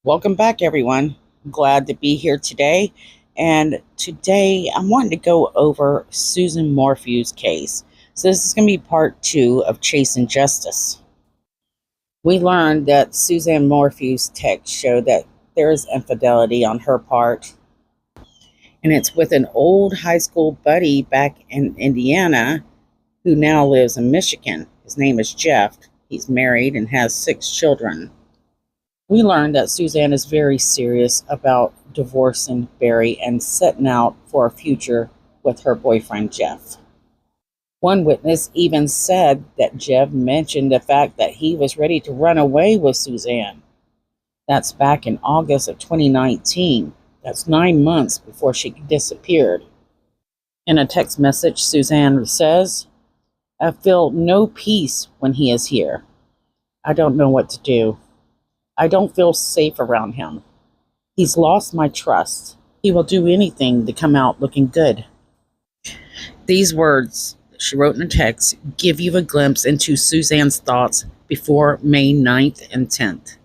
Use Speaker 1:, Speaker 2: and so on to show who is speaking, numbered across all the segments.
Speaker 1: Welcome back, everyone. Glad to be here today. And today I'm wanting to go over Suzanne Morphew's case. So this is going to be part 2 of Chasing Justice. We learned that Suzanne Morphew's text showed that there is infidelity on her part. And it's with an old high school buddy back in Indiana who now lives in Michigan. His name is Jeff. He's married and has 6 children. We learned that Suzanne is very serious about divorcing Barry and setting out for a future with her boyfriend, Jeff. One witness even said that Jeff mentioned the fact that he was ready to run away with Suzanne. That's back in August of 2019. That's 9 months before she disappeared. In a text message, Suzanne says, "I feel no peace when he is here. I don't know what to do. I don't feel safe around him. He's lost my trust. He will do anything to come out looking good." These words that she wrote in a text give you a glimpse into Suzanne's thoughts before May 9th and 10th.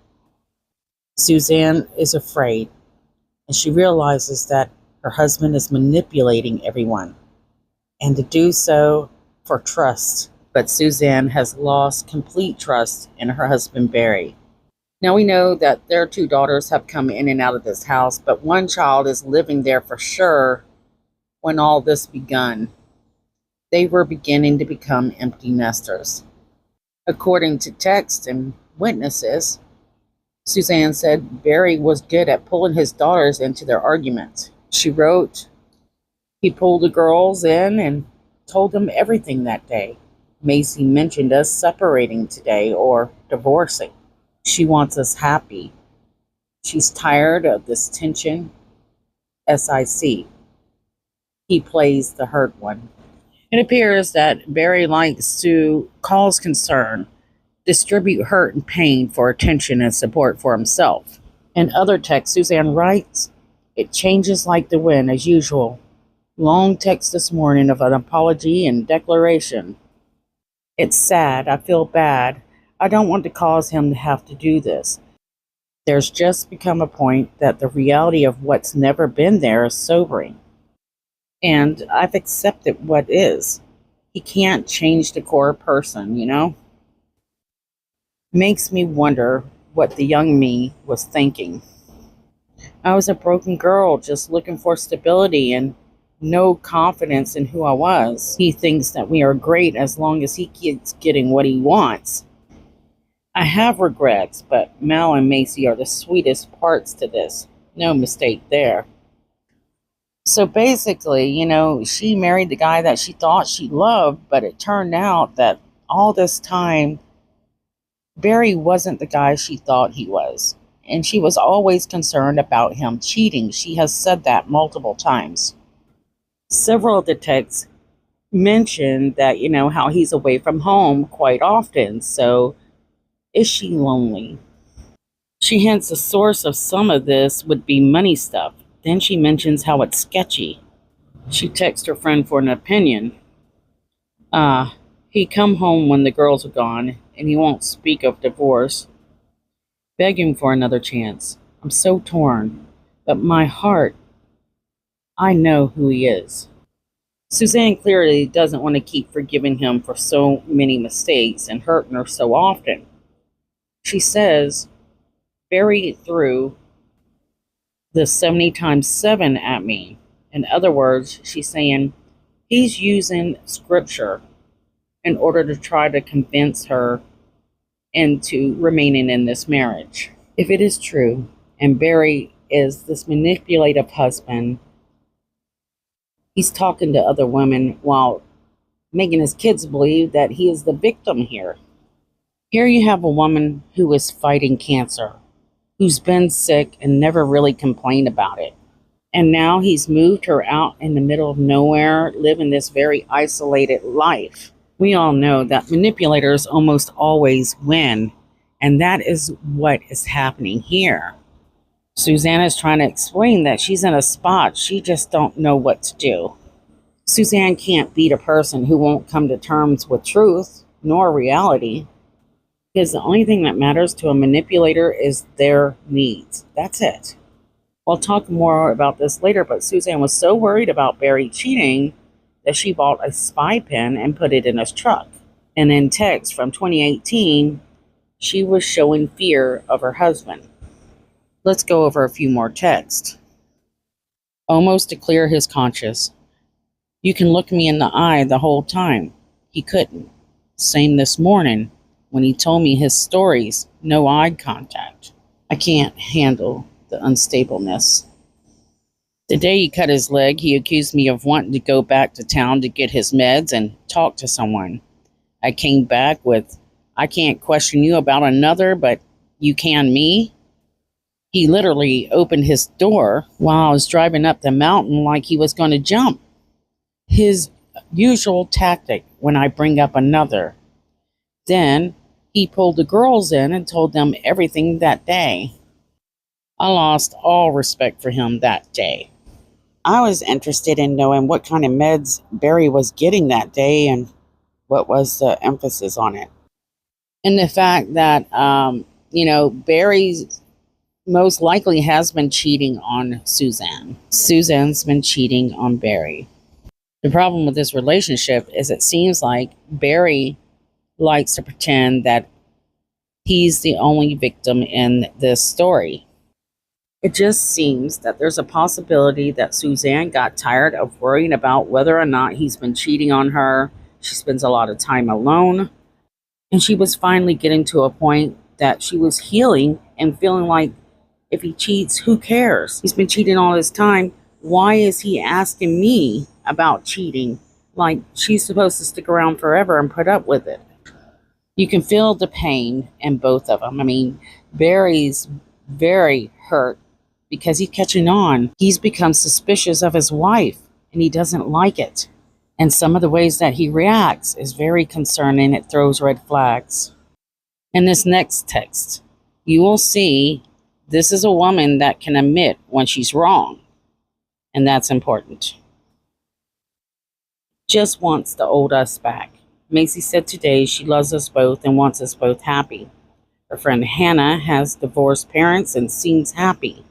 Speaker 1: Suzanne is afraid, and she realizes that her husband is manipulating everyone, and to do so for trust. But Suzanne has lost complete trust in her husband, Barry. Now we know that their 2 daughters have come in and out of this house, but one child is living there for sure when all this begun. They were beginning to become empty nesters. According to text and witnesses, Suzanne said Barry was good at pulling his daughters into their arguments. She wrote, "He pulled the girls in and told them everything that day. Macy mentioned us separating today or divorcing. She wants us happy. She's tired of this tension. SIC. He plays the hurt one." It appears that Barry likes to cause concern, distribute hurt and pain for attention and support for himself. In other texts, Suzanne writes, "It changes like the wind as usual. Long text this morning of an apology and declaration. It's sad. I feel bad. I don't want to cause him to have to do this. There's just become a point that the reality of what's never been there is sobering. And I've accepted what is. He can't change the core person, Makes me wonder what the young me was thinking. I was a broken girl just looking for stability and no confidence in who I was. He thinks that we are great as long as he keeps getting what he wants. I have regrets, but Mel and Macy are the sweetest parts to this. No mistake there." So basically, she married the guy that she thought she loved, but it turned out that all this time, Barry wasn't the guy she thought he was. And she was always concerned about him cheating. She has said that multiple times. Several of the texts mentioned that, how he's away from home quite often. So is she lonely? She hints the source of some of this would be money stuff. Then she mentions how it's sketchy. She texts her friend for an opinion. He come home when the girls are gone, and he won't speak of divorce. Beg him for another chance. I'm so torn. But my heart, I know who he is. Suzanne clearly doesn't want to keep forgiving him for so many mistakes and hurting her so often. She says, Barry threw the 70 times 7 at me. In other words, she's saying he's using scripture in order to try to convince her into remaining in this marriage. If it is true, and Barry is this manipulative husband, he's talking to other women while making his kids believe that he is the victim here. Here you have a woman who is fighting cancer, who's been sick and never really complained about it. And now he's moved her out in the middle of nowhere, living this very isolated life. We all know that manipulators almost always win, and that is what is happening here. Suzanne is trying to explain that she's in a spot. She just don't know what to do. Suzanne can't beat a person who won't come to terms with truth nor reality. Because the only thing that matters to a manipulator is their needs. That's it. We'll talk more about this later, but Suzanne was so worried about Barry cheating that she bought a spy pen and put it in his truck. And in text from 2018, she was showing fear of her husband. Let's go over a few more texts. Almost to clear his conscience. You can look me in the eye the whole time. He couldn't. Same this morning when he told me his stories. No eye contact. I can't handle the unstableness. The day he cut his leg, he accused me of wanting to go back to town to get his meds and talk to someone. I came back with, I can't question you about another, but you can me. He literally opened his door while I was driving up the mountain like he was going to jump. His usual tactic when I bring up another. Then he pulled the girls in and told them everything that day. I lost all respect for him that day. I was interested in knowing what kind of meds Barry was getting that day and what was the emphasis on it. And the fact that, Barry most likely has been cheating on Suzanne. Suzanne's been cheating on Barry. The problem with this relationship is it seems like Barry likes to pretend that he's the only victim in this story. It just seems that there's a possibility that Suzanne got tired of worrying about whether or not he's been cheating on her. She spends a lot of time alone. And she was finally getting to a point that she was healing and feeling like if he cheats, who cares? He's been cheating all this time. Why is he asking me about cheating? Like she's supposed to stick around forever and put up with it. You can feel the pain in both of them. I mean, Barry's very hurt because he's catching on. He's become suspicious of his wife and he doesn't like it. And some of the ways that he reacts is very concerning. It throws red flags. In this next text, you will see this is a woman that can admit when she's wrong. And that's important. Just wants the old us back. Macy said today she loves us both and wants us both happy. Her friend Hannah has divorced parents and seems happy.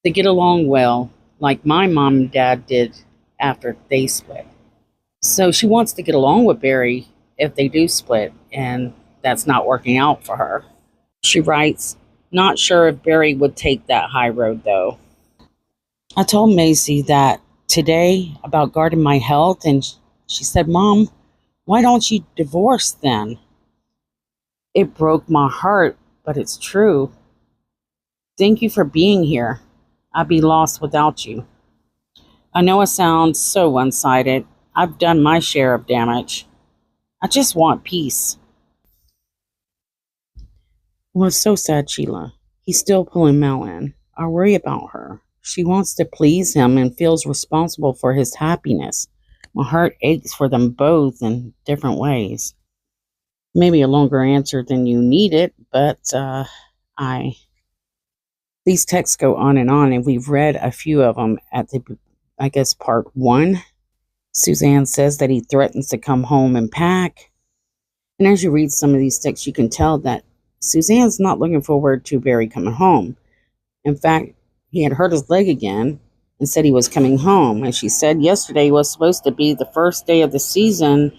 Speaker 1: They get along well, like my mom and dad did after they split. So she wants to get along with Barry if they do split, and that's not working out for her. She writes, not sure if Barry would take that high road though. I told Macy that today about guarding my health, and she said, Mom, why don't you divorce then? It broke my heart, but it's true. Thank you for being here. I'd be lost without you. I know it sounds so one-sided. I've done my share of damage. I just want peace. Well, it's so sad, Sheila. He's still pulling Mel in. I worry about her. She wants to please him and feels responsible for his happiness. My heart aches for them both in different ways. Maybe a longer answer than you needed, but these texts go on, and we've read a few of them at part 1. Suzanne says that he threatens to come home and pack. And as you read some of these texts, you can tell that Suzanne's not looking forward to Barry coming home. In fact, he had hurt his leg again and said he was coming home. And she said yesterday was supposed to be the first day of the season,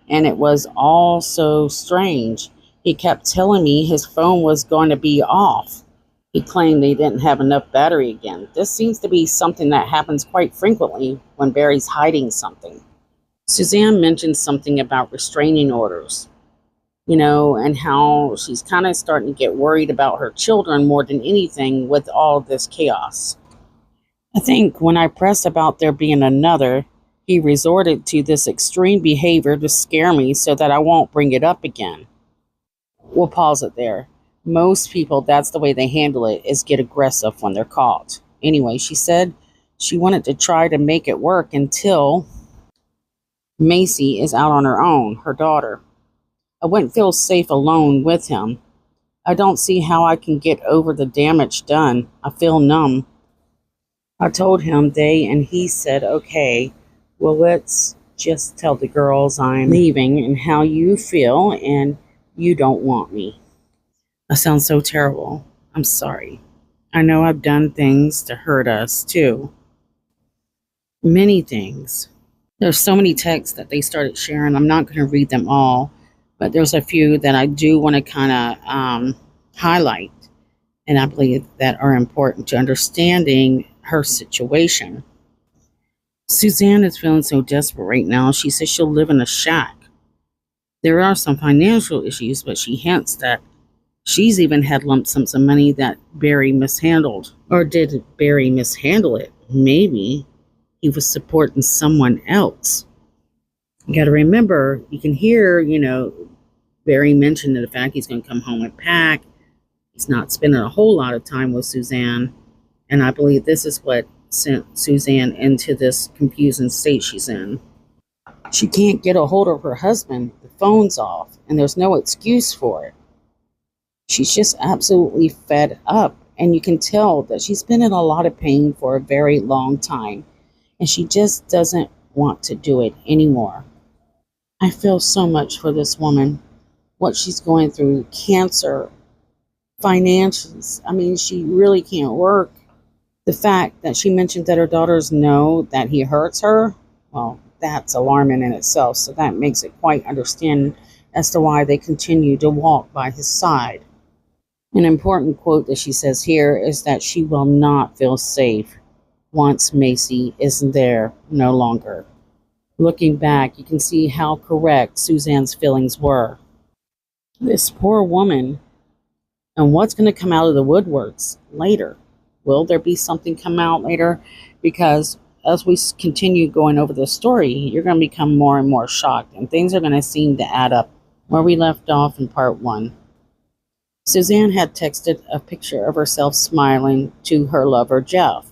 Speaker 1: and it was all so strange. He kept telling me his phone was going to be off. He claimed they didn't have enough battery again. This seems to be something that happens quite frequently when Barry's hiding something. Suzanne mentioned something about restraining orders, and how she's kind of starting to get worried about her children more than anything with all this chaos. I think when I pressed about there being another, he resorted to this extreme behavior to scare me so that I won't bring it up again. We'll pause it there. Most people, that's the way they handle it, is get aggressive when they're caught. Anyway, she said she wanted to try to make it work until Macy is out on her own, her daughter. I wouldn't feel safe alone with him. I don't see how I can get over the damage done. I feel numb. I told him and he said, okay, well, let's just tell the girls I'm leaving and how you feel, and You don't want me. That sounds so terrible. I'm sorry. I know I've done things to hurt us, too. Many things. There's so many texts that they started sharing. I'm not going to read them all, but there's a few that I do want to kind of highlight, and I believe that are important to understanding her situation. Suzanne is feeling so desperate right now. She says she'll live in a shack. There are some financial issues, but she hints that she's even had lump sums of money that Barry mishandled. Or did Barry mishandle it? Maybe he was supporting someone else. You got to remember, you can hear, Barry mentioned the fact he's going to come home and pack. He's not spending a whole lot of time with Suzanne. And I believe this is what sent Suzanne into this confusing state she's in. She can't get a hold of her husband. The phone's off, and there's no excuse for it. She's just absolutely fed up, and you can tell that she's been in a lot of pain for a very long time, and she just doesn't want to do it anymore. I feel so much for this woman, what she's going through, cancer, finances. I mean, she really can't work. The fact that she mentioned that her daughters know that he hurts her, well, that's alarming in itself. So that makes it quite understanding as to why they continue to walk by his side. An important quote that she says here is that she will not feel safe once Macy isn't there no longer. Looking back, you can see how correct Suzanne's feelings were. This poor woman, and what's going to come out of the woodworks later? Will there be something come out later? Because as we continue going over this story, you're going to become more and more shocked, and things are going to seem to add up where we left off in part 1. Suzanne had texted a picture of herself smiling to her lover, Jeff.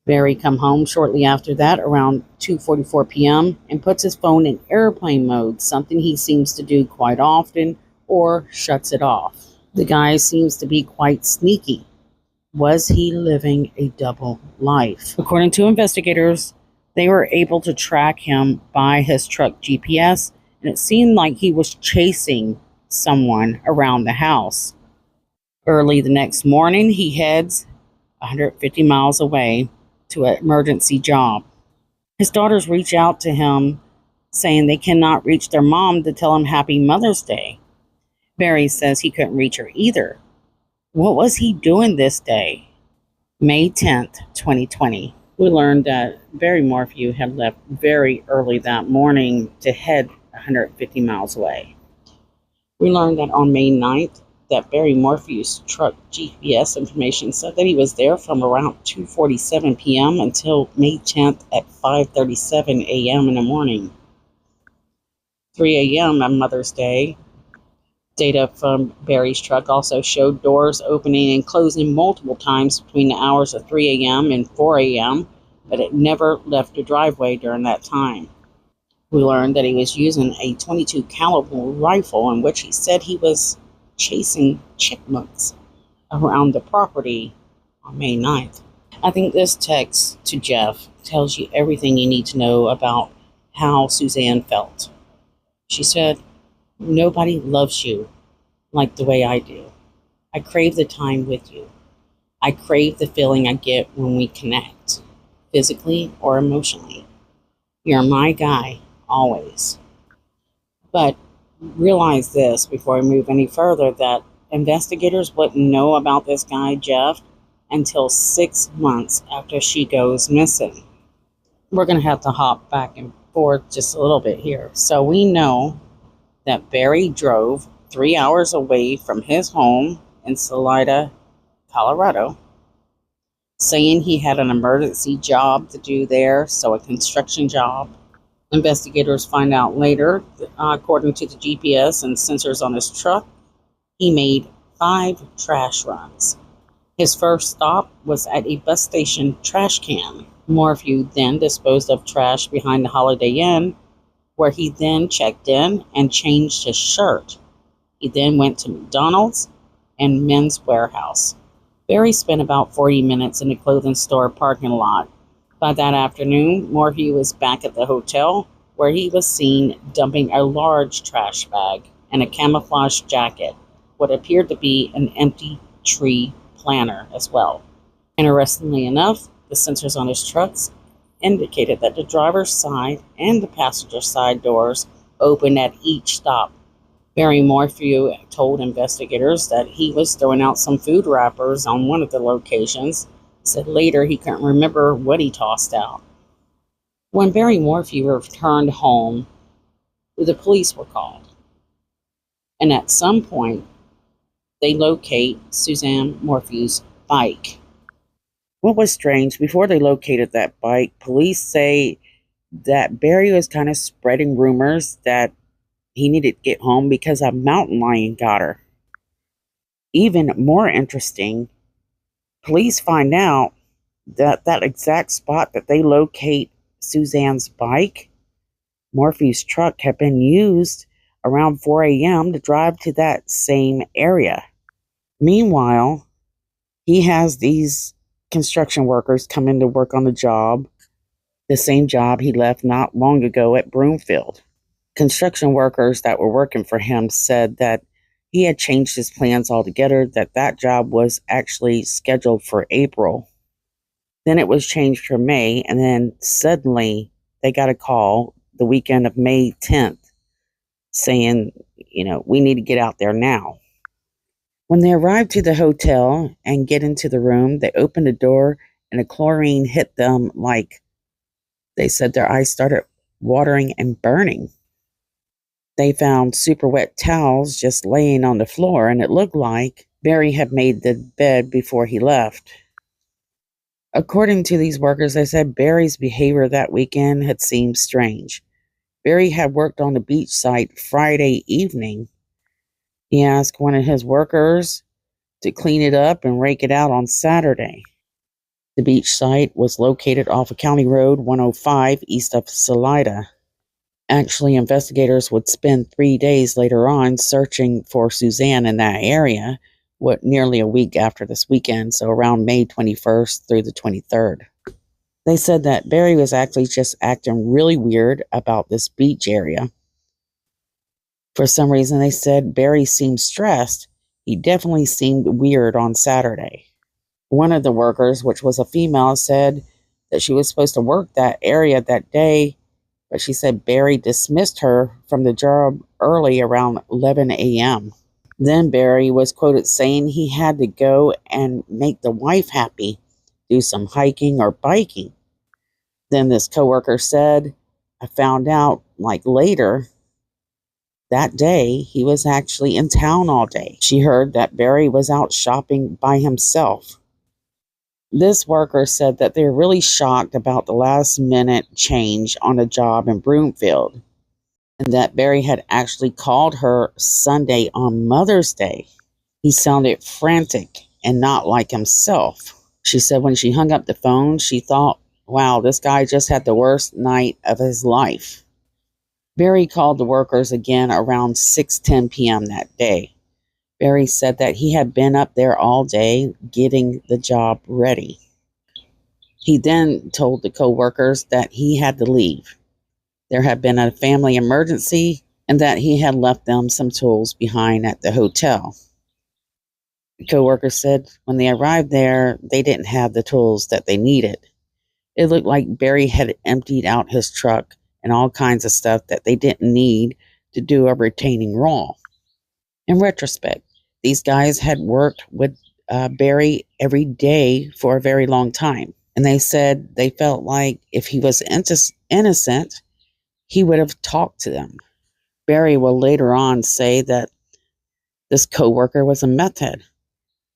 Speaker 1: Barry come home shortly after that, around 2:44 p.m., and puts his phone in airplane mode, something he seems to do quite often, or shuts it off. The guy seems to be quite sneaky. Was he living a double life? According to investigators, they were able to track him by his truck GPS, and it seemed like he was chasing someone around the house. Early the next morning, he heads 150 miles away to an emergency job. His daughters reach out to him saying they cannot reach their mom to tell him Happy Mother's Day. Barry says he couldn't reach her either. What was he doing this day? May 10th, 2020. We learned that Barry Morphew had left very early that morning to head 150 miles away. We learned that on May 9th, that Barry Morphew's truck GPS information said that he was there from around 2:47 p.m. until May 10th at 5:37 a.m. in the morning. 3 a.m. on Mother's Day. Data from Barry's truck also showed doors opening and closing multiple times between the hours of 3 a.m. and 4 a.m., but it never left the driveway during that time. We learned that he was using a .22 caliber rifle in which he said he was chasing chipmunks around the property on May 9th. I think this text to Jeff tells you everything you need to know about how Suzanne felt. She said, "Nobody loves you like the way I do. I crave the time with you. I crave the feeling I get when we connect, physically or emotionally. You're my guy, always." But realize this before we move any further, that investigators wouldn't know about this guy, Jeff, until 6 months after she goes missing. We're going to have to hop back and forth just a little bit here. So we know that Barry drove 3 hours away from his home in Salida, Colorado, saying he had an emergency job to do there, so a construction job. Investigators find out later, according to the GPS and sensors on his truck, he made 5 trash runs. His first stop was at a bus station trash can. Morphew then disposed of trash behind the Holiday Inn, where he then checked in and changed his shirt. He then went to McDonald's and Men's Warehouse. Barry spent about 40 minutes in the clothing store parking lot. By that afternoon, Morphew was back at the hotel, where he was seen dumping a large trash bag and a camouflage jacket, what appeared to be an empty tree planter as well. Interestingly enough, the sensors on his trucks indicated that the driver's side and the passenger side doors opened at each stop. Barry Morphew told investigators that he was throwing out some food wrappers on one of the locations. He said later he couldn't remember what he tossed out. When Barry Morphew returned home, the police were called. And at some point, they locate Suzanne Morphew's bike. What was strange, before they located that bike, police say that Barry was kind of spreading rumors that he needed to get home because a mountain lion got her. Even more interesting, police find out that that exact spot that they locate Suzanne's bike, Morphew's truck, had been used around 4 a.m. to drive to that same area. Meanwhile, he has these construction workers come in to work on the job, the same job he left not long ago at Broomfield. Construction workers that were working for him said that he had changed his plans altogether, that that job was actually scheduled for April. Then it was changed for May, and then suddenly they got a call the weekend of May 10th saying, we need to get out there now. When they arrived to the hotel and get into the room, they opened the door and the chlorine hit them like, they said their eyes started watering and burning. They found super wet towels just laying on the floor, and it looked like Barry had made the bed before he left. According to these workers, they said Barry's behavior that weekend had seemed strange. Barry had worked on the beach site Friday evening. He asked one of his workers to clean it up and rake it out on Saturday. The beach site was located off of County Road 105 east of Salida. Actually, investigators would spend 3 days later on searching for Suzanne in that area, nearly a week after this weekend, so around May 21st through the 23rd. They said that Barry was actually just acting really weird about this beach area. For some reason, they said Barry seemed stressed. He definitely seemed weird on Saturday. One of the workers, which was a female, said that she was supposed to work that area that day, but she said Barry dismissed her from the job early around 11 a.m. Then Barry was quoted saying he had to go and make the wife happy, do some hiking or biking. Then this coworker said, I found out later that day he was actually in town all day. She heard that Barry was out shopping by himself. This worker said that they're really shocked about the last minute change on a job in Broomfield, and that Barry had actually called her Sunday on Mother's Day. He sounded frantic and not like himself. She said when she hung up the phone, she thought, wow, this guy just had the worst night of his life. Barry called the workers again around 6:10 p.m. that day. Barry said that he had been up there all day getting the job ready. He then told the co-workers that he had to leave. There had been a family emergency and that he had left them some tools behind at the hotel. The co-workers said when they arrived there, they didn't have the tools that they needed. It looked like Barry had emptied out his truck and all kinds of stuff that they didn't need to do a retaining wall. In retrospect, these guys had worked with Barry every day for a very long time, and they said they felt like if he was innocent, he would have talked to them. Barry will later on say that this coworker was a meth head.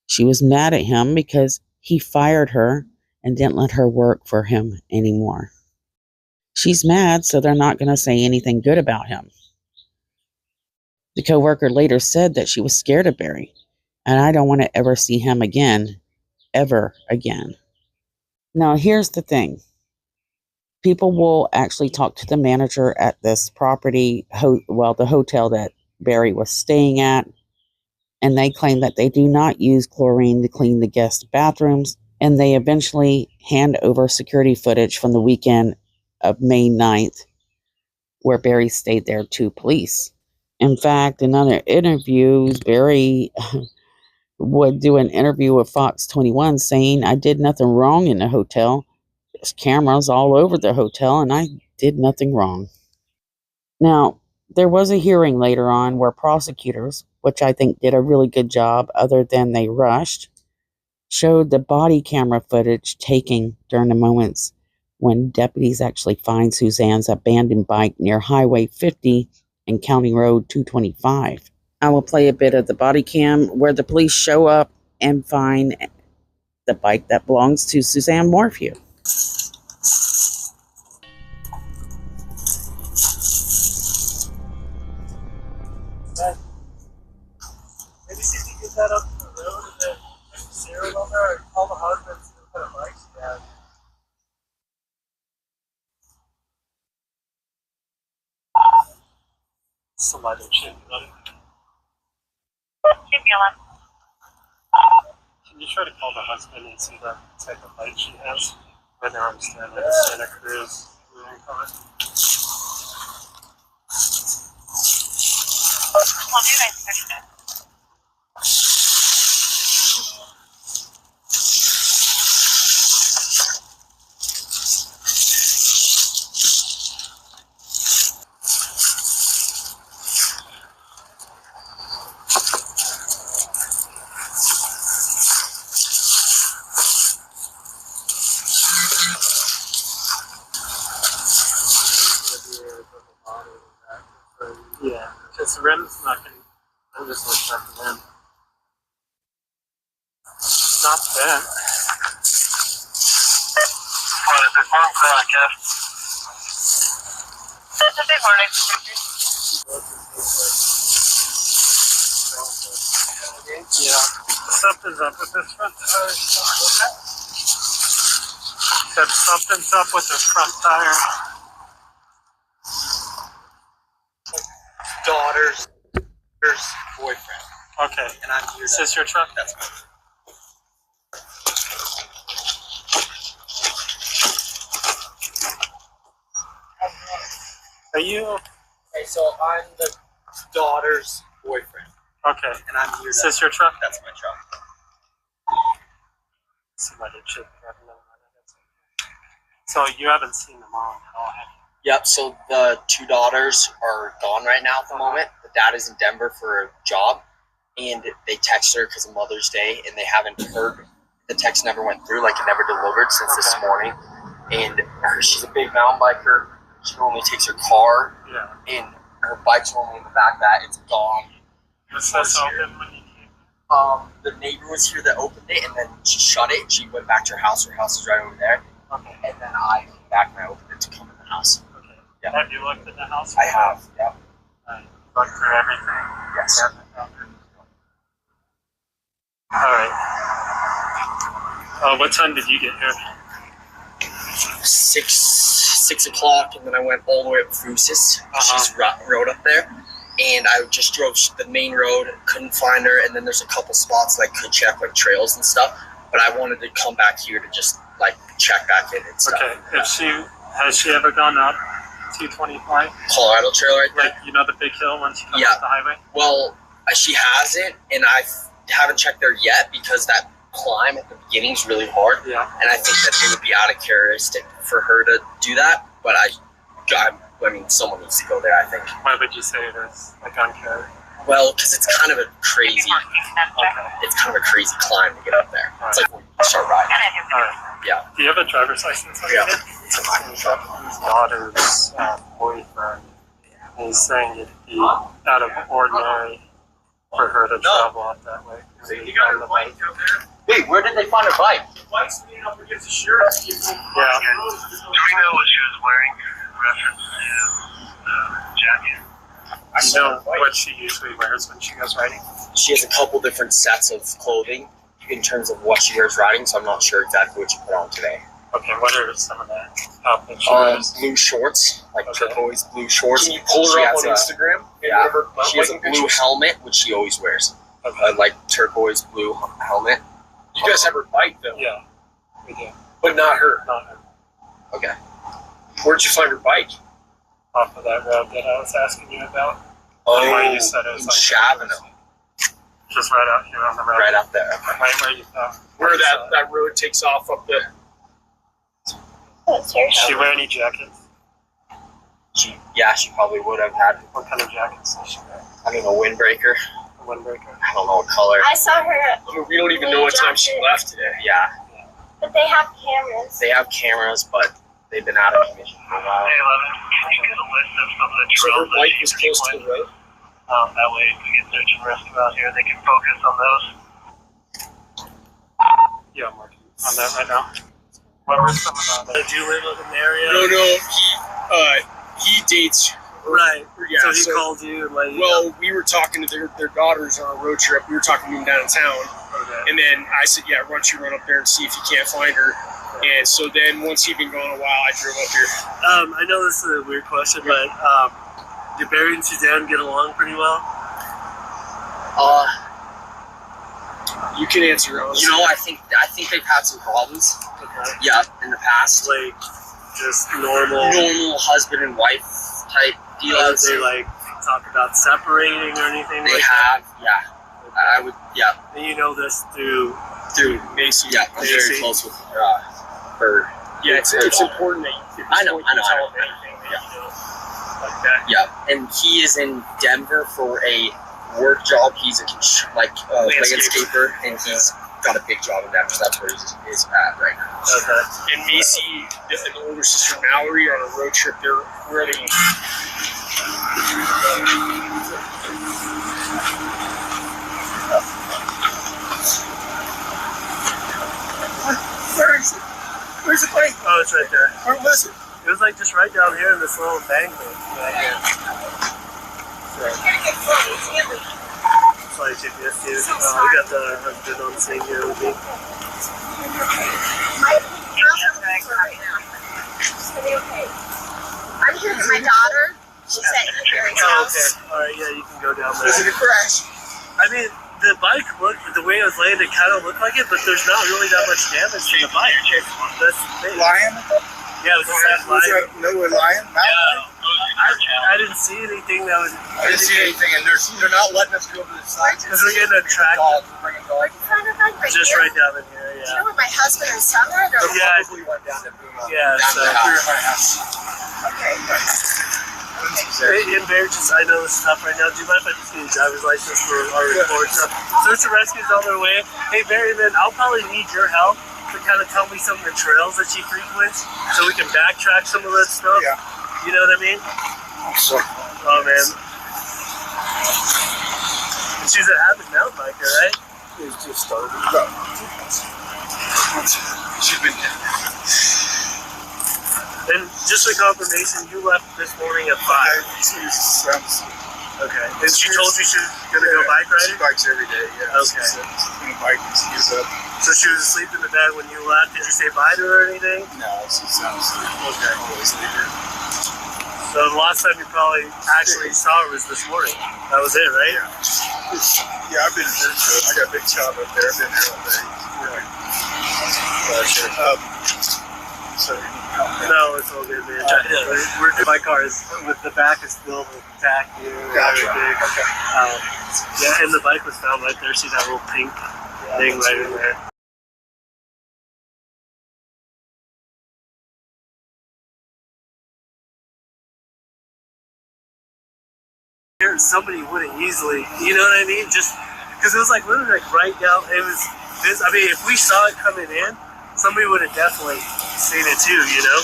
Speaker 1: She was mad at him because he fired her and didn't let her work for him anymore. She's mad, so they're not going to say anything good about him. The coworker later said that she was scared of Barry, and I don't want to ever see him again, ever again. Now, here's the thing. People will actually talk to the manager at this property, the hotel that Barry was staying at, and they claim that they do not use chlorine to clean the guest bathrooms, and they eventually hand over security footage from the weekend of May 9th, where Barry stayed there to police. In fact, in other interviews, Barry would do an interview with Fox 21 saying, I did nothing wrong in the hotel. There's cameras all over the hotel, and I did nothing wrong. Now, there was a hearing later on where prosecutors, which I think did a really good job other than they rushed, showed the body camera footage taken during the moments when deputies actually find Suzanne's abandoned bike near Highway 50 and County Road 225. I will play a bit of the body cam where the police show up and find the bike that belongs to Suzanne Morphew.
Speaker 2: Maybe see if you get that up to the road and then put the serial number or call the husband and see what kind of bike she has. Somebody should run. Can you try to call the husband and see what type of bike she has? Right now I'm standing in Santa Cruz. Yeah, because the rim's not going to, I'm just looking at the rim. It's not bent. What is it? Wrong broadcast. It's a big warning. Yeah, something's up with this front tire. Said something's up with the front tire.
Speaker 3: Daughter's boyfriend.
Speaker 2: Okay.
Speaker 3: And I'm here.
Speaker 2: Is this your truck?
Speaker 3: That's good.
Speaker 2: Are you?
Speaker 3: Okay, so I'm the daughter's boyfriend.
Speaker 2: Okay.
Speaker 3: And I'm here.
Speaker 2: Is this your truck?
Speaker 3: That's my truck.
Speaker 2: Somebody should have known that. So you haven't seen the mom at all, have you?
Speaker 3: Yep, so the two daughters are gone right now at the moment. The dad is in Denver for a job, and they text her because of Mother's Day, and they haven't heard. The text never went through, like it never delivered since this morning. And she's a big mountain biker. She normally takes her car, and her bike's normally in the back of that. It's gone.
Speaker 2: Was this open when you came?
Speaker 3: The neighbor was here that opened it, and then she shut it. She went back to her house. Her house is right over there.
Speaker 2: Okay.
Speaker 3: And then I came back and I opened it to come in the house. Yeah.
Speaker 2: Have you looked at the house?
Speaker 3: I have, yeah.
Speaker 2: Looked through everything?
Speaker 3: Yes.
Speaker 2: Alright. What time did you get here?
Speaker 3: 6 o'clock, and then I went all the way up Reassessing. She's road up there. And I just drove the main road, couldn't find her, and then there's a couple spots that I could check, like trails and stuff. But I wanted to come back here to just, like, check back in and stuff.
Speaker 2: Okay. Has she ever gone up 225?
Speaker 3: Colorado Trail right there?
Speaker 2: Like, you know the big hill once you come off the highway?
Speaker 3: Well, she hasn't, and I haven't checked there yet because that climb at the beginning is really hard.
Speaker 2: Yeah.
Speaker 3: And I think that it would be out of characteristic for her to do that. But I mean, someone needs to go there, I think.
Speaker 2: Why would you say it is like uncharacteristic?
Speaker 3: Well, because it's kind of a crazy, it's kind of a crazy climb to get up there. It's like when you start riding. Yeah.
Speaker 2: Do you have a driver's license?
Speaker 3: Yeah.
Speaker 2: It's a his daughter's boyfriend. And he's saying it'd be out of ordinary for her to travel up that way.
Speaker 3: So you got her bike up there? Wait, where did they find her bike? The bike's leaning up against the shirt.
Speaker 2: Yeah.
Speaker 4: Do we know what she was wearing? Reference to jacket.
Speaker 2: I know what she usually wears when she goes riding.
Speaker 3: She has a couple different sets of clothing in terms of what she wears riding, so I'm not sure exactly what she put on today.
Speaker 2: Okay, what are some of the outfits she wears?
Speaker 3: Blue shorts, like turquoise blue shorts.
Speaker 4: Can you pull her up on Instagram?
Speaker 3: Yeah, she has a blue helmet, which she always wears.
Speaker 2: Okay.
Speaker 3: Like turquoise blue helmet.
Speaker 4: You guys have her bike, though?
Speaker 2: Yeah, we do.
Speaker 4: But not her?
Speaker 2: Not her.
Speaker 3: Okay.
Speaker 4: Where'd you find her bike?
Speaker 2: Off of that road that I was asking you about.
Speaker 3: Oh,
Speaker 2: Where you said it was
Speaker 3: in
Speaker 2: like
Speaker 3: Chavano.
Speaker 2: Just right out here on the road.
Speaker 3: Right out there.
Speaker 2: Right where you thought.
Speaker 5: Where that road takes off up the.
Speaker 2: Did she wear any jackets?
Speaker 3: She probably would have had.
Speaker 2: What kind of jackets did she wear?
Speaker 3: I mean, a windbreaker.
Speaker 2: A windbreaker?
Speaker 3: I don't know what color.
Speaker 6: I saw her.
Speaker 5: I mean, we don't even know what time she left today.
Speaker 3: Yeah.
Speaker 6: But they have cameras.
Speaker 3: They have cameras, but they've been out of commission for a while.
Speaker 4: Hey, Eleven, can you get a list of some of the
Speaker 5: So her
Speaker 4: trails that
Speaker 5: bike
Speaker 4: she
Speaker 5: was
Speaker 4: could be
Speaker 5: close to the road.
Speaker 4: That way, if we get search and rescue out here, they can focus on those.
Speaker 2: Yeah, I'm working on that right now. What were some of the...
Speaker 7: Do you live in an area?
Speaker 5: No, he dates.
Speaker 7: Right.
Speaker 5: Yeah,
Speaker 7: so he called you and let you know.
Speaker 5: Well, we were talking to their daughters on a road trip. We were talking to them downtown.
Speaker 7: Okay.
Speaker 5: And then I said, yeah, why don't you run up there and see if you can't find her. And so then once he'd been gone a while, I drove up here.
Speaker 7: I know this is a weird question, but do Barry and Suzanne get along pretty well?
Speaker 5: You can answer your own.
Speaker 3: You know, I think they've had some problems.
Speaker 7: Okay.
Speaker 3: Yeah, in the past.
Speaker 7: Like, just normal.
Speaker 3: Normal husband and wife type deal.
Speaker 7: Do they, like, talk about separating or anything
Speaker 3: They
Speaker 7: like
Speaker 3: have, yeah. I would, yeah.
Speaker 7: that? And you know this through...
Speaker 3: Through
Speaker 5: Macy.
Speaker 3: Yeah, I'm very
Speaker 7: Macy.
Speaker 3: close with her.
Speaker 5: Yeah, it's important that you
Speaker 3: I know.
Speaker 5: tell them anything that you know like that.
Speaker 3: Yeah, and he is in Denver for a work job. He's a landscaper, and he's got a big job in Denver. That's where he's at right now.
Speaker 7: Okay.
Speaker 5: And Macy and the older sister Mallory are on a road trip. They're really.
Speaker 7: Where is it? Where's the bike? Oh, it's right there.
Speaker 5: Where was it?
Speaker 7: It was like just right down here in this little embankment. Right here. Sorry, GPS dude. We got the husband on scene here with me.
Speaker 6: I'm here with my daughter. She's at Barry's
Speaker 7: Oh,
Speaker 6: house.
Speaker 7: okay. Alright, yeah, you can go down there.
Speaker 5: Was it a crash?
Speaker 7: I mean, the bike looked, the way it was laid, it kind of looked like it, but there's not really that much damage to the bike. That's the thing.
Speaker 8: Lion?
Speaker 7: Yeah, it was a lion.
Speaker 8: No, a lion? Mountain?
Speaker 7: I didn't see anything that was.
Speaker 8: I didn't see anything, and they're not letting us go to the side.
Speaker 7: Because we're getting attracted.
Speaker 8: Bringing dogs.
Speaker 6: Found her bike right
Speaker 7: Just
Speaker 6: here.
Speaker 7: right down in here,
Speaker 6: Do you
Speaker 7: yeah.
Speaker 6: know where my husband and son are? They're
Speaker 7: Yeah,
Speaker 8: Probably went down to Boom.
Speaker 7: yeah. So,
Speaker 6: okay.
Speaker 7: and Bear, just I know this is tough right now. Do you mind if I just get a driver's license for our report stuff? Search and rescue's on their way. Hey, Barry, man, I'll probably need your help to kind of tell me some of the trails that she frequents, so we can backtrack some of that stuff.
Speaker 8: Yeah.
Speaker 7: You know what I mean?
Speaker 8: So,
Speaker 7: Oh man. And she's an avid mountain biker, right?
Speaker 8: it just started. She's been
Speaker 7: And just a confirmation, you left this morning at 5. Okay. And she told you she was gonna go bike
Speaker 8: She
Speaker 7: riding?
Speaker 8: bikes every day, yeah.
Speaker 7: Okay.
Speaker 8: She's gonna bike and she gets up.
Speaker 7: So she was asleep in the bed when you left. Did you say bye to her or anything?
Speaker 8: No, she's asleep.
Speaker 7: Okay.
Speaker 8: Always leave her.
Speaker 7: So the last time you probably actually saw her was this morning. That was it, right?
Speaker 8: Yeah, I've been here too. I got a big job up there. I've been here all day. Really. So,
Speaker 7: No, it's all good, man. My car is with the back is filled with tacky and
Speaker 8: Gotcha.
Speaker 7: everything.
Speaker 8: Okay.
Speaker 7: Yeah, and the bike was found right there. See that little pink thing right in there. Here, somebody wouldn't easily, you know what I mean? Just because it was like literally like right down. It was this. I mean, if we saw it coming in, somebody would have definitely seen it too. You know.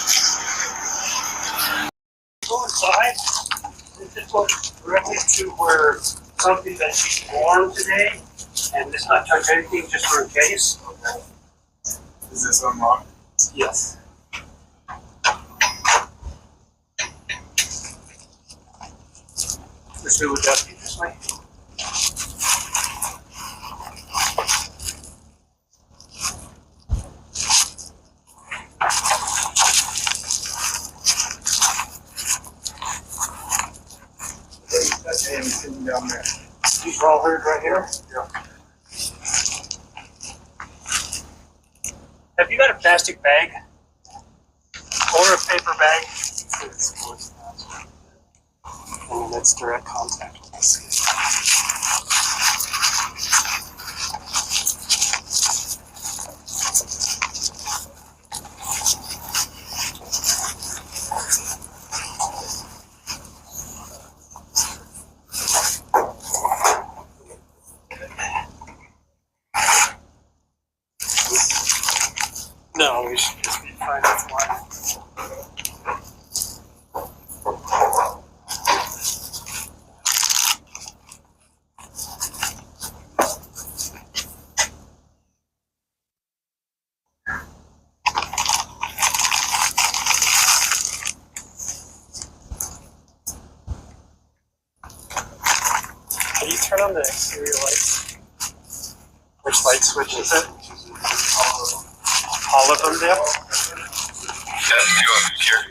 Speaker 9: Go inside and just go directly to where something that she's worn today, and just not touch anything just for a case.
Speaker 8: is this unlocked?
Speaker 9: Yes. Let's do it that this way.
Speaker 8: That's anything down there.
Speaker 9: These are all heard right here.
Speaker 8: Yeah.
Speaker 9: Have you got a plastic bag or a paper bag?
Speaker 2: and it's direct contact with us. No, we should just be fine. That's why. Can you turn on the exterior lights? Which light switch is it? All of them, Dale?
Speaker 4: Yeah, two of them here.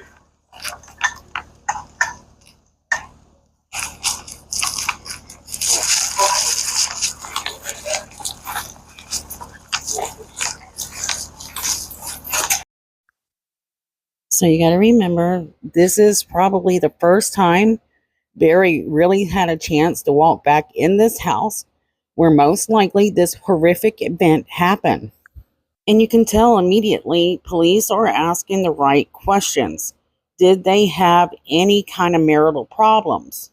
Speaker 1: So you got to remember, this is probably the first time Barry really had a chance to walk back in this house where most likely this horrific event happened. And you can tell immediately police are asking the right questions. Did they have any kind of marital problems?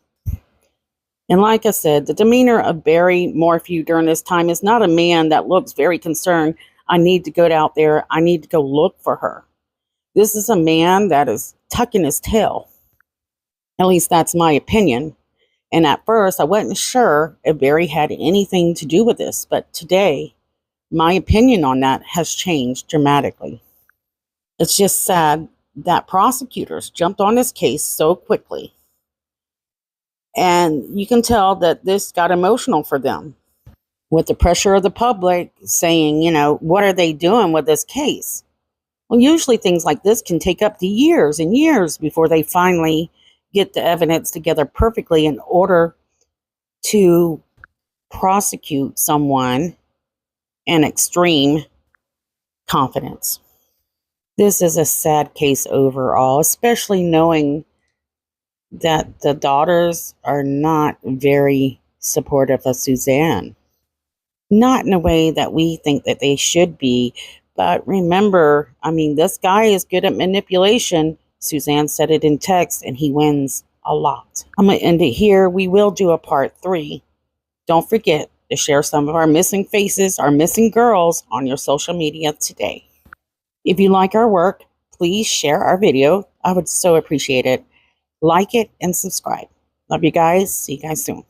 Speaker 1: And like I said, the demeanor of Barry Morphew during this time is not a man that looks very concerned. I need to go out there. I need to go look for her. This is a man that is tucking his tail. At least that's my opinion. And at first, I wasn't sure if Barry had anything to do with this. But today, my opinion on that has changed dramatically. It's just sad that prosecutors jumped on this case so quickly. And you can tell that this got emotional for them with the pressure of the public saying, what are they doing with this case? Well, usually things like this can take up to years and years before they finally get the evidence together perfectly in order to prosecute someone in extreme confidence. This is a sad case overall, especially knowing that the daughters are not very supportive of Suzanne. Not in a way that we think that they should be. But remember, this guy is good at manipulation. Suzanne said it in text, and he wins a lot. I'm going to end it here. We will do a part 3. Don't forget to share some of our missing faces, our missing girls on your social media today. If you like our work, please share our video. I would so appreciate it. Like it and subscribe. Love you guys. See you guys soon.